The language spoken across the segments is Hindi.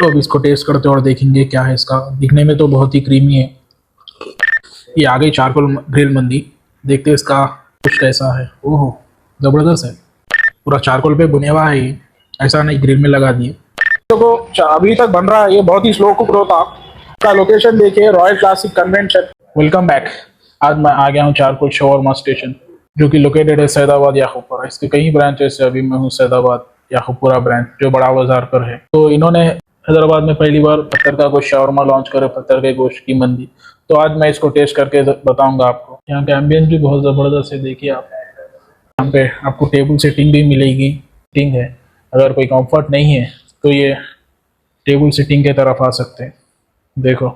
तो अब इसको टेस्ट करते हैं और देखेंगे क्या है इसका। दिखने में तो बहुत ही क्रीमी है। ये आ गई चारकोल ग्रिल मंदी। देखते हैं इसका कुछ कैसा है। ओहो, जबरदस्त है। पूरा चारकोल पे बुने हुआ है ये, ऐसा नहीं ग्रिल में लगा दिए। तो अभी तक बन रहा है, ये बहुत ही स्लो कुक होता। इसका लोकेशन देखिए, royal classic convention. Welcome back. आज मैं आ गया हूँ चारकोल शवरमा स्टेशन, जो कि लोकेटेड है सैदाबाद याकूबपुरा। इसके कई ब्रांचेस है। अभी मैं हूँ सैदाबाद याकूबपुरा ब्रांच, जो बड़ा बाजार पर है। तो इन्होंने हैदराबाद में पहली बार पत्थर का गोश्त शवरमा लॉन्च करे, पत्थर के गोश्त की मंदी। तो आज मैं इसको टेस्ट करके बताऊंगा आपको। यहाँ का एम्बियंस भी बहुत जबरदस्त है। देखिए आप, यहाँ पे आपको टेबल सीटिंग भी मिलेगी। सीटिंग है, अगर कोई कंफर्ट नहीं है तो ये टेबल सीटिंग के तरफ आ सकते हैं। देखो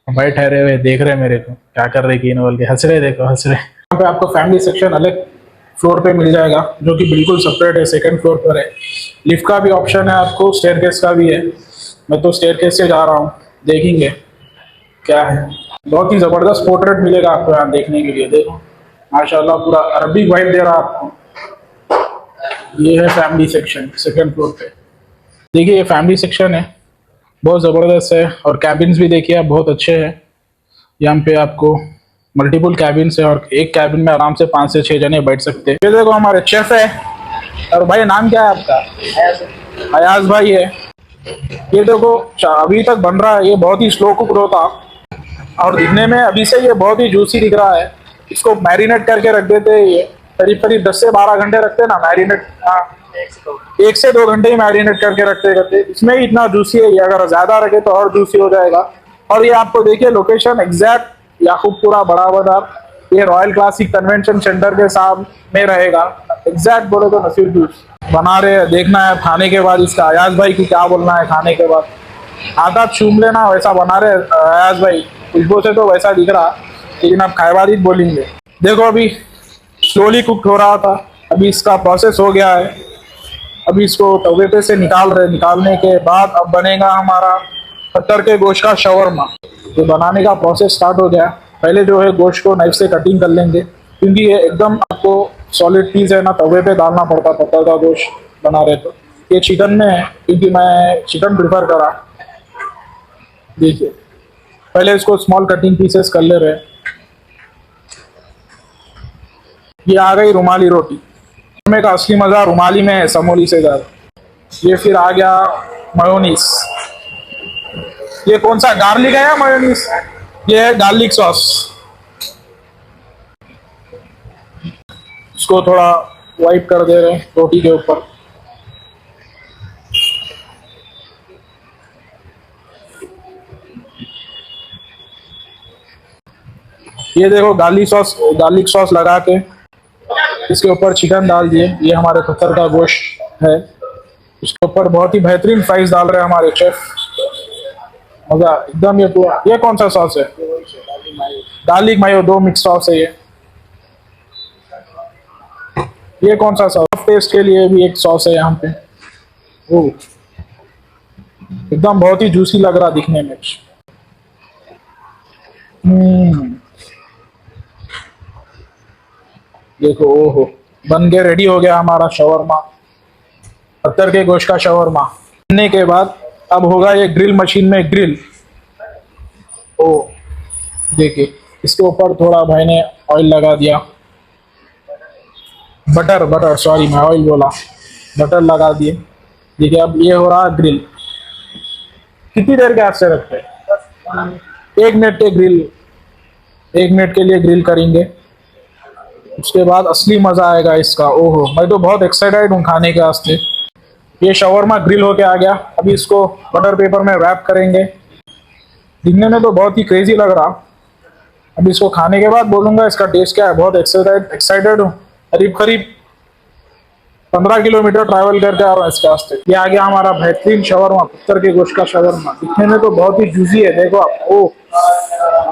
भाई ठहरे हुए देख रहे मेरे को, क्या कर रहे की बोल के हंस रहे। देखो हंस रहे। यहाँ पे आपको फैमिली सेक्शन अलग फ्लोर पे मिल जाएगा, जो कि बिल्कुल सेपरेट है, सेकंड फ्लोर पर है। लिफ्ट का भी ऑप्शन है आपको, स्टेयरकेस का भी है। मैं तो स्टेयरकेस से जा रहा हूँ, देखेंगे क्या है। बहुत ही जबरदस्त पोर्ट्रेट मिलेगा आपको यहाँ देखने के लिए। देखो माशाल्लाह, पूरा अरबिक वाइब दे रहा है आपको। ये है फैमिली सेक्शन सेकंड फ्लोर पे। देखिए ये फैमिली सेक्शन है, बहुत ज़बरदस्त है। और कैबिन्स भी देखिए आप, बहुत अच्छे हैं। यहाँ पे आपको मल्टीपल कैबिन्स है, और एक कैबिन में आराम से 5 से 6 जने बैठ सकते हैं। ये देखो हमारे शेफ है। और भाई नाम क्या है आपका? अयाज भाई है। ये देखो अभी तक बन रहा है, ये बहुत ही स्लो कुक होता। और दिखने में अभी से ये बहुत ही जूसी दिख रहा है। इसको मैरिनेट करके रख देते हैं, ये करीब करीब 10 से 12 घंटे रखते हैं ना मैरिनेट। हाँ, 1 से 2 घंटे ही मैरिनेट करके रखते करते। इसमें ही इतना जूसी है ये, अगर ज्यादा रखे तो और जूसी हो जाएगा। और ये आपको देखिए लोकेशन एग्जैक्ट याकूबपुरा बड़ा बाजार। ये रॉयल क्लासिक कन्वेंशन सेंटर के सामने रहेगा। एग्जैक्ट बोले तो नसीर जूस बना रहे हैं। देखना है खाने के बाद इसका। अयाज भाई की क्या बोलना है खाने के बाद। हाथ हाथ चूम लेना, वैसा बना रहे अयाज भाई। खुशबू से तो वैसा दिख रहा, लेकिन आप खाए बाद ही बोलेंगे। देखो अभी स्लोली कुक हो रहा था, अभी इसका प्रोसेस हो गया है। अभी इसको तवे पे से निकाल रहे। निकालने के बाद अब बनेगा हमारा पत्थर के गोश्त का शवरमा। तो बनाने का प्रोसेस स्टार्ट हो गया। पहले जो है गोश्त को नाइफ से कटिंग कर लेंगे, क्योंकि ये एकदम आपको सॉलिड पीस है ना, तवे पे डालना पड़ता पत्थर का गोश्त बना रहे। तो ये चिकन में है, क्योंकि मैं चिकन प्रिफर करा। देखिए पहले इसको स्मॉल कटिंग पीसेस कर ले रहे। ये आ गई रुमाली रोटी। में का असली मजा रुमाली में है, समोली से ज्यादा। ये फिर आ गया मायोनीज। ये कौन सा गार्लिक है या मायोनीज? ये है गार्लिक सॉस। इसको थोड़ा वाइप कर दे रहे हैं रोटी के ऊपर। ये देखो गार्लिक सॉस लगा के इसके ऊपर चिकन डाल दिए। ये हमारे पत्थर का गोश्त है। इसके ऊपर बहुत ही बेहतरीन फ्राइज डाल रहे हैं हमारे शेफ। मजा एकदम। ये पूरा, ये कौन सा सॉस है? गार्लिक मायो, 2 मिक्स सॉस है ये। ये कौन सा सॉस? टेस्ट के लिए भी एक सॉस है यहाँ पे। ओ एकदम बहुत ही जूसी लग रहा दिखने में। देखो ओहो, बन के रेडी हो गया हमारा शवरमा, पत्थर के गोश्त का शवरमा। बनने के बाद अब होगा ये ग्रिल मशीन में ग्रिल। ओ देखिए, इसके ऊपर थोड़ा भाई ने ऑयल लगा दिया। बटर सॉरी, मैं ऑयल बोला, बटर लगा दिए। देखिए अब ये हो रहा ग्रिल। कितनी देर गैस से रखते हैं? 1 मिनट के ग्रिल, 1 मिनट के लिए ग्रिल करेंगे। उसके बाद असली मजा आएगा इसका। ओहो, मैं तो बहुत एक्साइटेड हूँ खाने के वास्ते। ये शवरमा ग्रिल होके आ गया। अभी इसको बटर पेपर में रैप करेंगे। दिखने में तो बहुत ही क्रेजी लग रहा। अभी इसको खाने के बाद बोलूंगा इसका टेस्ट क्या है। बहुत एक्साइटेड हूँ। करीब करीब 15 किलोमीटर ट्रैवल करके आ रहा हूँ इसके वास्ते। ये आ गया हमारा बेहतरीन शवरमा, पत्थर के गोश्त का शवरमा। दिखने में तो बहुत ही जूसी है। देखो आप, ओ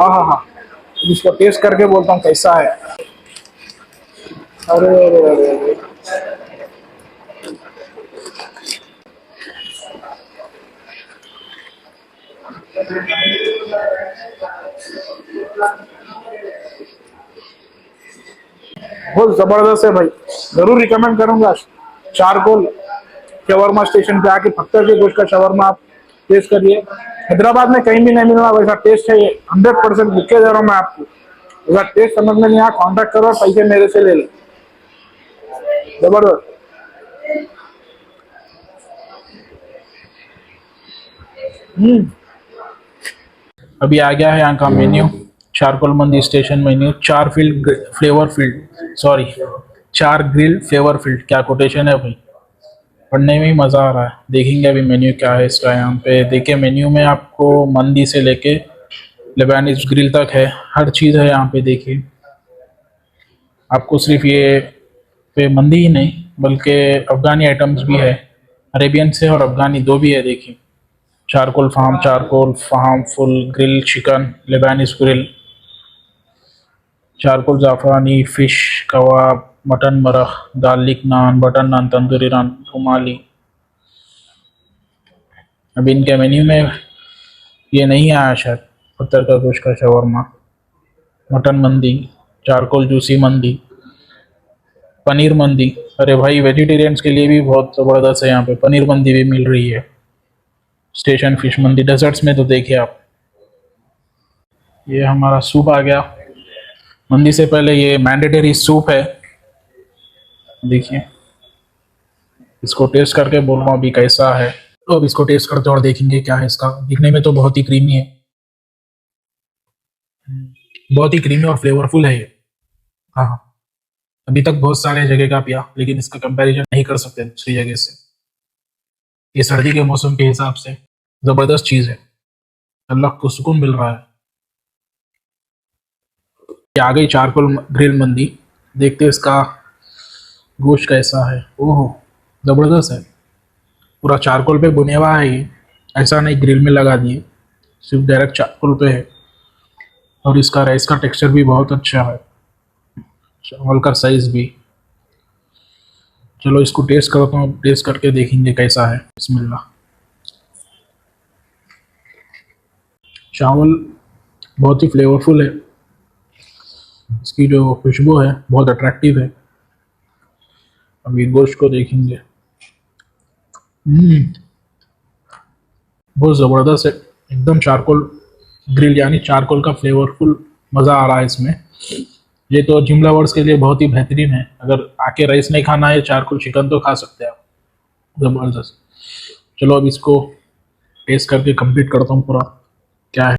हाँ, इसको टेस्ट करके बोलता हूँ कैसा है। अरे अरे अरे अरे, बहुत जबरदस्त है भाई। जरूर रिकमेंड करूंगा चारकोल शवरमा स्टेशन पे आके पत्थर के गोश्त का शवरमा आप टेस्ट करिए। हैदराबाद में कहीं भी नहीं मिलना वैसा टेस्ट है ये, 100% लिख के दे रहा हूँ मैं आपको। अगर टेस्ट समझ में नहीं आया कॉन्टेक्ट करो और पैसे मेरे से ले लो। जबरदस्त। अभी आ गया है यहाँ का मेन्यू, चारकोल मंदी स्टेशन मेन्यू, चार फील्ड फ्लेवर फील्ड, सॉरी, चार ग्रिल फ्लेवर फील्ड। क्या कोटेशन है भाई, पढ़ने में ही मज़ा आ रहा है। देखेंगे अभी मेन्यू क्या है इसका। यहाँ पे देखिए मेन्यू में आपको मंदी से लेके लेबानिज ग्रिल तक है, हर चीज़ है यहाँ पे। देखिए आपको सिर्फ ये पे मंदी ही नहीं बल्कि अफगानी आइटम्स भी है, अरेबियन से और अफगानी दो भी है। देखिए charcoal farm full grill chicken, Lebanese grill, charcoal जाफरानी फिश कबाब, मटन मरख, गार्लिक नान, बटर नान, तंदूरी नान, रुमाली। अब इनके मेन्यू में ये नहीं आया शायद, पत्थर का गोश्त का शवरमा, मटन मंदी, चारकोल जूसी मंदी, पनीर मंदी। अरे भाई वेजिटेरियंस के लिए भी बहुत ज़बरदस्त है, यहाँ पे पनीर मंदी भी मिल रही है। स्टेशन फिश मंदी। डेजर्ट्स में तो देखिए आप, ये हमारा सूप आ गया। मंदी से पहले ये मैंडेटरी सूप है, देखिए इसको टेस्ट करके बोल रहा हूँ अभी कैसा है। तो अब इसको टेस्ट करते हैं और देखेंगे क्या है इसका। दिखने में तो बहुत ही क्रीमी है, बहुत ही क्रीमी और फ्लेवरफुल है ये। हाँ हाँ, अभी तक बहुत सारे जगह का पिया लेकिन इसका कंपैरिजन नहीं कर सकते दूसरी जगह से। ये सर्दी के मौसम के हिसाब से ज़बरदस्त चीज़ है, अल्लाह को सुकून मिल रहा है। ये आ गई चारकोल ग्रिल मंदी, देखते हैं इसका गोश्त कैसा है। ओहो ज़बरदस्त है, पूरा चारकोल पे बुने हुआ है ये, ऐसा नहीं ग्रिल में लगा दिए, सिर्फ डायरेक्ट चारकोल पे है। और इसका राइस का टेक्सचर भी बहुत अच्छा है, चावल का साइज भी। चलो इसको टेस्ट करता हूँ, टेस्ट करके देखेंगे कैसा है। बिस्मिल्लाह। चावल बहुत ही फ्लेवरफुल है, इसकी जो खुशबू है बहुत अट्रैक्टिव है। अभी गोश्त को देखेंगे। बहुत ज़बरदस्त है, एकदम चारकोल ग्रिल यानी चारकोल का फ्लेवरफुल मज़ा आ रहा है इसमें। ये तो जिम लवर्स के लिए बहुत ही बेहतरीन है, अगर आके राइस नहीं खाना है चारकोल चिकन तो खा सकते हैं आप, ज़बरदस्त। चलो अब इसको टेस्ट करके कंप्लीट करता हूँ पूरा क्या है।